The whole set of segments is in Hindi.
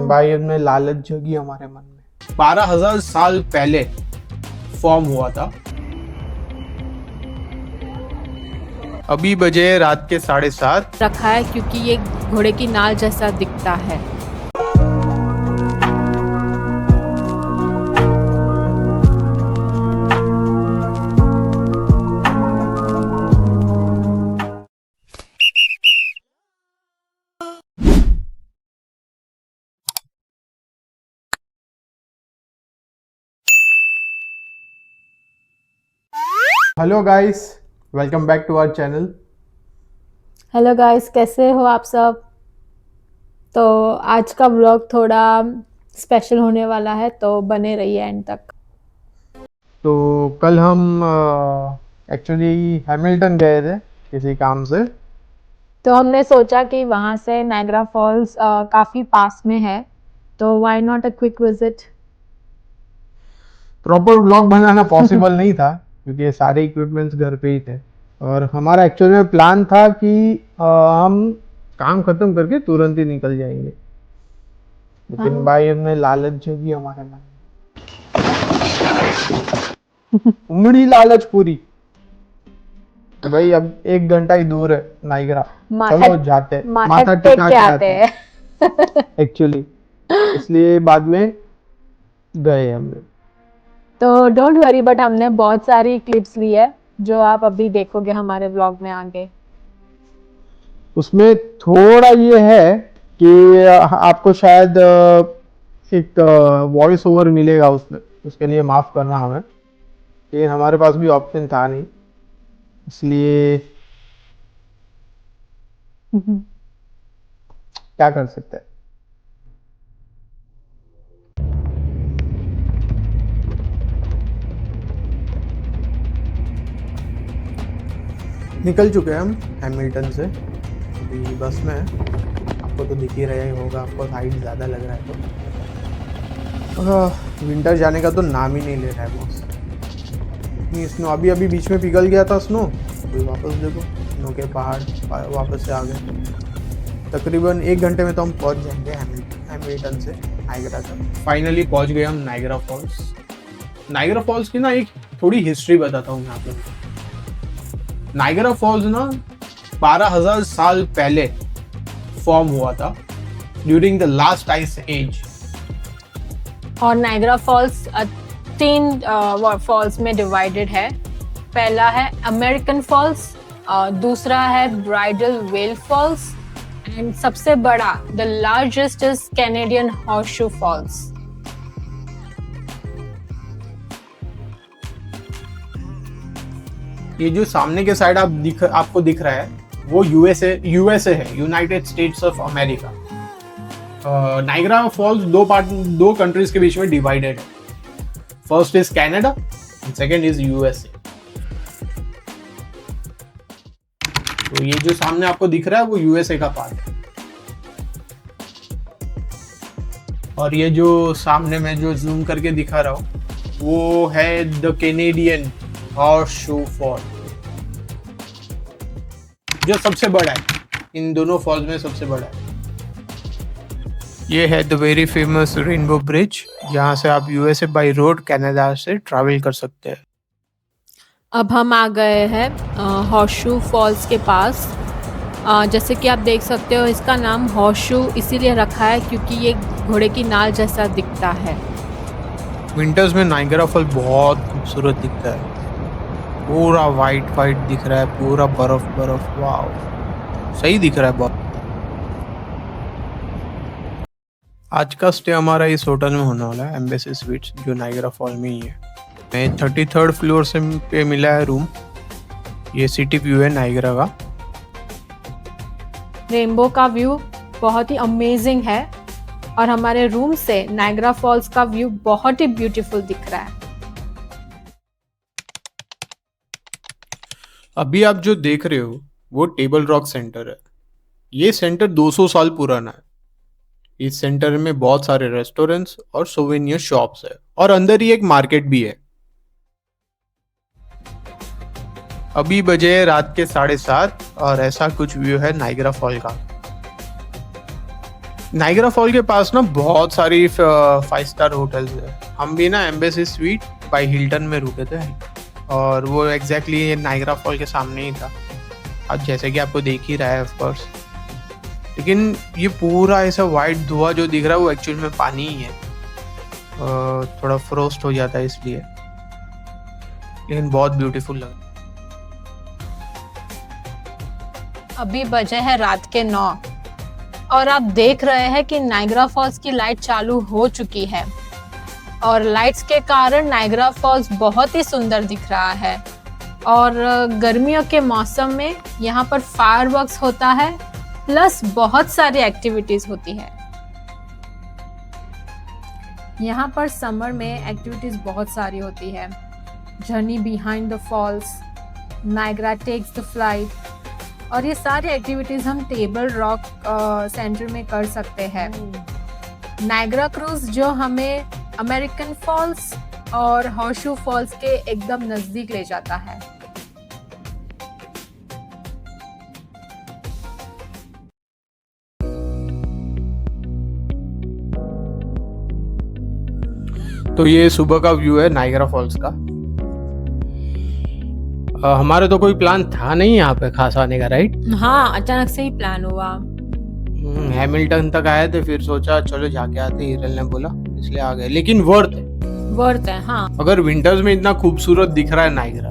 लेकिन भाई इनमें लालच जगी हमारे मन में। 12,000 साल पहले फॉर्म हुआ था। अभी बजे रात के 7:30। रखा है क्योंकि ये घोड़े की नाल जैसा दिखता है। Hello guys, welcome back to our channel. Hello guys, कैसे हो आप सब? तो आज का व्लॉग थोड़ा स्पेशल होने वाला है, तो बने रहिए एंड तक। तो कल हम एक्चुअली हैमिल्टन गए थे किसी काम से। तो हमने सोचा कि वहाँ से नायग्रा फॉल्स काफ़ी पास में है, तो why not a quick visit. Proper vlog banana possible नहीं था क्योंकि ये सारे इक्विपमेंट्स घर पे ही थे, और हमारा एक्चुअली में प्लान था कि हम काम खत्म करके तुरंत ही निकल जाएंगे, लेकिन भाई हमने लालच जगी हमारे मन में। उमड़ी लालच पूरी। तो भाई अब 1 घंटा ही दूर है नाइग्रा, चलो जाते हैं, माथा टिका के आते हैं एक्चुअली, इसलिए बाद में गए हमने। तो डोंट वरी, बट हमने बहुत सारी क्लिप्स ली है जो आप अभी देखोगे हमारे व्लॉग में आगे। उसमें थोड़ा ये है कि आपको शायद एक वॉइस ओवर मिलेगा उसमें, उसके लिए माफ करना हमें, लेकिन हमारे पास भी ऑप्शन था नहीं, इसलिए क्या कर सकते हैं। निकल चुके हैं हम हैमिल्टन से, अभी बस में है। आपको तो दिख ही रहा ही होगा, आपको हाइट ज़्यादा लग रहा है तो। विंटर जाने का तो नाम ही नहीं ले रहा है बॉस। इतनी स्नो, अभी अभी बीच में पिघल गया था स्नो, तो वापस देखो स्नो के पहाड़ वापस से आ गए। तकरीबन 1 घंटे में तो हम पहुंच जाएंगे हैमिल्टन से नाइग्रा तक। फाइनली पहुंच गए हम नाइग्रा फॉल्स। नाइग्रा फॉल्स की ना एक थोड़ी हिस्ट्री बताता हूँ यहाँ पे। नाइग्रा फॉल्स ना 12,000 साल पहले फॉर्म हुआ था during the last ice age. और नायग्रा फॉल्स 3 फॉल्स में डिवाइडेड है। पहला है अमेरिकन फॉल्स, दूसरा है ब्राइडल वेल फॉल्स, एंड सबसे बड़ा the largest is Canadian Horseshoe Falls. ये जो सामने के साइड आपको दिख रहा है वो यूएसए है, United States of America. Niagara Falls दो कंट्रीज के बीच में डिवाइडेड है। First is Canada and second is USA. तो ये जो सामने आपको दिख रहा है वो यूएसए का पार्ट है, और ये जो सामने में जो जूम करके दिखा रहा हूँ वो है द कैनेडियन हॉर्सशू फॉल, जो सबसे बड़ा है, इन दोनों फॉल्स में सबसे बड़ा है। ये है the very famous rainbow bridge, जहाँ से आप यूएसए बाय रोड कनाडा से ट्रैवल कर सकते हैं। अब हम आ गए हैं हॉर्सशू फॉल्स के पास। जैसे कि आप देख सकते हो, इसका नाम हॉर्सशू इसीलिए रखा है क्योंकि ये घोड़े की नाल जैसा दिखता है। विंटर्स में नाइग्रा फॉल बहुत खूबसूरत दिखता है, पूरा वाइट दिख रहा है, पूरा बर्फ, वाव, सही दिख रहा है बहुत। आज का स्टे हमारा इस होटल में होने वाला है, एम्बेसी स्वीट्स, जो नाइग्रा फॉल में ही है। मैं 33rd फ्लोर से पे मिला है रूम। ये सिटी व्यू है नाइग्रा का। रेनबो का व्यू बहुत ही अमेजिंग है, और हमारे रूम से नायग्रा फॉल्स का व्यू बहुत ही ब्यूटीफुल दिख रहा है। अभी आप जो देख रहे हो वो टेबल रॉक सेंटर है। ये सेंटर 200 साल पुराना है। इस सेंटर में बहुत सारे रेस्टोरेंट्स और सोवेनियर शॉप्स है, और अंदर ही एक मार्केट भी है। अभी बजे रात के 7:30 और ऐसा कुछ व्यू है नाइग्रा फॉल का। नाइग्रा फॉल के पास ना बहुत सारी 5 स्टार होटल्स है। हम भी ना एम्बेसी स्वीट बाय हिल्टन में रुके थे और वो एग्जैक्टली नाइग्रा फॉल के सामने ही था। अब जैसे कि आपको देख ही रहा है ऑफ कोर्स, लेकिन ये पूरा ऐसा वाइट धुआं जो दिख रहा है वो एक्चुअल में पानी ही है। थोड़ा फ्रोस्ट हो जाता है इसलिए, लेकिन बहुत ब्यूटीफुल लगा। अभी बजे है रात के 9 और आप देख रहे हैं कि नाइग्रा फॉल्स की लाइट चालू हो चुकी है और लाइट्स के कारण नाइग्रा फॉल्स बहुत ही सुंदर दिख रहा है। और गर्मियों के मौसम में यहाँ पर फायरवर्क्स होता है, प्लस बहुत सारी एक्टिविटीज होती है। यहाँ पर समर में एक्टिविटीज बहुत सारी होती है। Journey behind the falls, Niagara takes the flight, और ये सारी एक्टिविटीज हम टेबल रॉक सेंटर में कर सकते हैं। नाइग्रा क्रूज जो हमें अमेरिकन फॉल्स और हॉर्सशू फॉल्स के एकदम नजदीक ले जाता है। तो ये सुबह का व्यू है नाइग्रा फॉल्स का। हमारे तो कोई प्लान था नहीं यहाँ पे खास आने का, राइट? हाँ, अचानक से ही प्लान हुआ। हैमिल्टन तक आए थे, फिर सोचा चलो जाके आते, हिरल ने बोला इसलिए आ गए। लेकिन वर्थ है। हाँ, अगर विंटर्स में इतना खूबसूरत दिख रहा है नाइग्रा,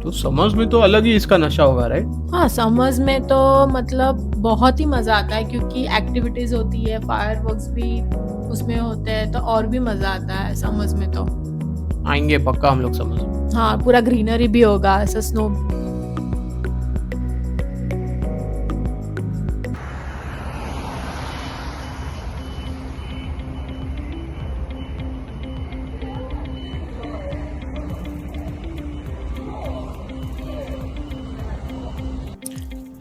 तो समर्स में तो अलग ही इसका नशा होगा, राइट? हाँ, समर्स में तो मतलब बहुत ही मजा आता है क्योंकि एक्टिविटीज होती है, फायरवर्क्स भी उसमें होते हैं, तो और भी मजा आता है समर्स में। तो आएंगे पक्का हम लोग समर्स में। हाँ, पूरा ग्रीनरी भी होगा, ऐसा स्नो।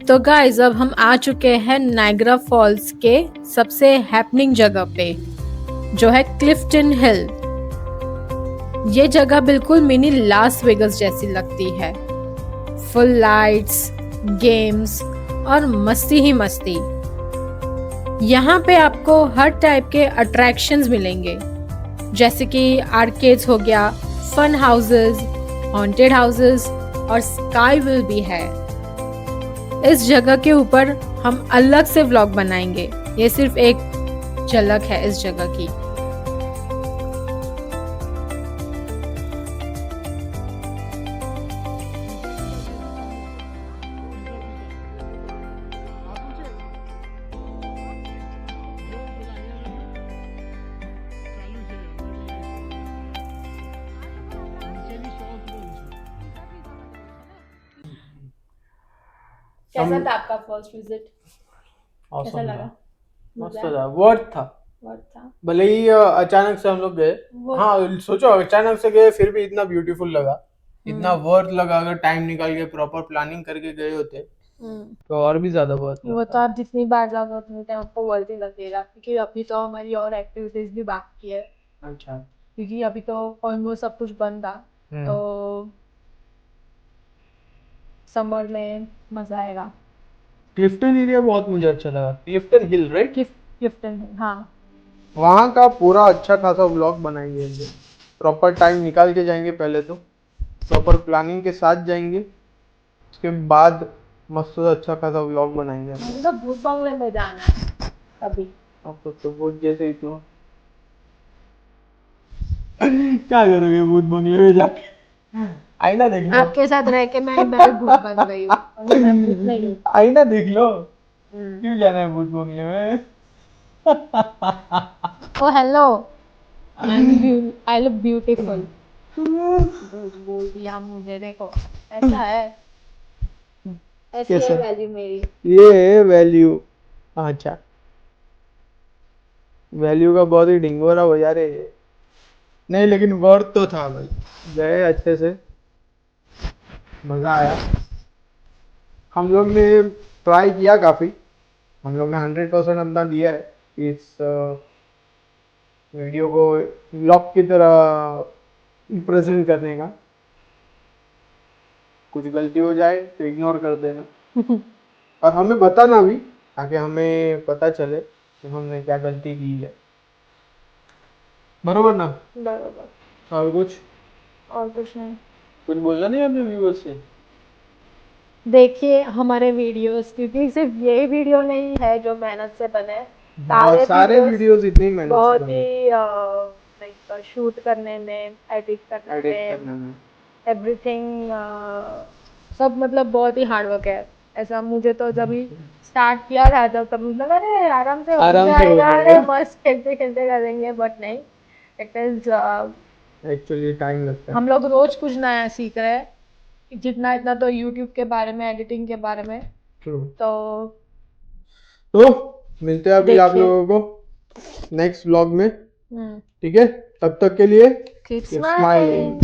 तो गाइस, अब हम आ चुके हैं नाइग्रा फॉल्स के सबसे हैपनिंग जगह पे, जो है क्लिफ्टन हिल। ये जगह बिल्कुल मिनी लास वेगस जैसी लगती है। फुल लाइट्स, गेम्स और मस्ती ही मस्ती। यहाँ पे आपको हर टाइप के अट्रैक्शंस मिलेंगे, जैसे कि आर्केड्स हो गया, फन हाउसेस, हॉन्टेड हाउसेस और स्काई विल भी है। इस जगह के ऊपर हम अलग से व्लॉग बनाएंगे। ये सिर्फ एक झलक है इस जगह की। कैसा था आपका फर्स्ट विजिट? कैसा लगा? मस्त था, वर्थ था। भले ही अचानक से हम लोग गए। हाँ, सोचो अचानक से गए फिर भी इतना ब्यूटीफुल लगा, इतना वर्थ लगा। अगर टाइम निकाल के प्रॉपर प्लानिंग करके गए होते तो और भी ज्यादा वर्थ। वो तो आप जितनी बार जाओगे उतने टाइम आपको वर्थ ही लगेगा, क्योंकि अभी तो हमारी और एक्टिविटीज भी बाकी है। अच्छा। क्योंकि अभी तो ऑलमोस्ट सब कुछ बंद था, तो समर में मजा आएगा। क्लिफ्टन एरिया बहुत मुझे अच्छा लगा। क्लिफ्टन हिल, राइट? क्लिफ्टन, हाँ। वहाँ का पूरा अच्छा खासा व्लॉग बनाएंगे। प्रॉपर टाइम निकाल के जाएंगे, पहले तो प्रॉपर प्लानिंग के साथ जाएंगे, उसके बाद मस्त अच्छा खासा व्लॉग बनाएंगे। मतलब भूत बंगले में जाना है अभी। अब तो भूत जैसे ही तो क्या करोगे भूत बंगले में जाके? आईना देख लो। आपके साथ रह के मैं भूत बन गई हूँ। मैं भूत नहीं हूँ। आईना देख लो। क्यों जाना है भूत बंगले में? ओ हेलो, आई लुक ब्यूटीफुल। बोल दिया मुझे, देखो ऐसा है, ऐसी है वैल्यू मेरी। ये वैल्यू, अच्छा, वैल्यू का बहुत ही ढिंगोरा बजा रहे। नहीं लेकिन वर्थ तो था भाई, गए अच्छे से, मज़ा आया। हम लोग ने ट्राई किया काफ़ी, हम लोग ने 100% अपना दिया है इस वीडियो को व्लॉग की तरह प्रेजेंट करने का। कुछ गलती हो जाए तो इग्नोर कर देना और हमें बताना भी, ताकि हमें पता चले कि हमने क्या गलती की है। बरोबर ना? बराबर। और कुछ और कुछ नहीं। बोलना नहीं अपने व्यूअर्स से? देखिए हमारे वीडियोस, क्योंकि सिर्फ ये वीडियो नहीं है जो मेहनत से बने, बहुत सारे वीडियोस इतनी मेहनत से बहुत बने। ही लाइक शूट करने में, एडिट करने एडिट में, करने में एवरीथिंग, सब मतलब बहुत ही हार्ड वर्क है। ऐसा मुझे तो जब ही स्टार्ट किया था तब मुझे लगा अरे आराम से हो आराम से हो जाएगा, अरे जाएगा। मस्त खेलते खेलते करेंगे, बट नहीं। इट इज एक्चुअली टाइम लगता है। हम लोग रोज कुछ नया सीख रहे हैं, जितना इतना तो यूट्यूब के बारे में, एडिटिंग के बारे में। True. तो तो मिलते हैं अभी आप देखिए। लोगों को नेक्स्ट व्लॉग में, हम्म ठीक है? तब तक के लिए कीप keep स्माइलिंग। smiling.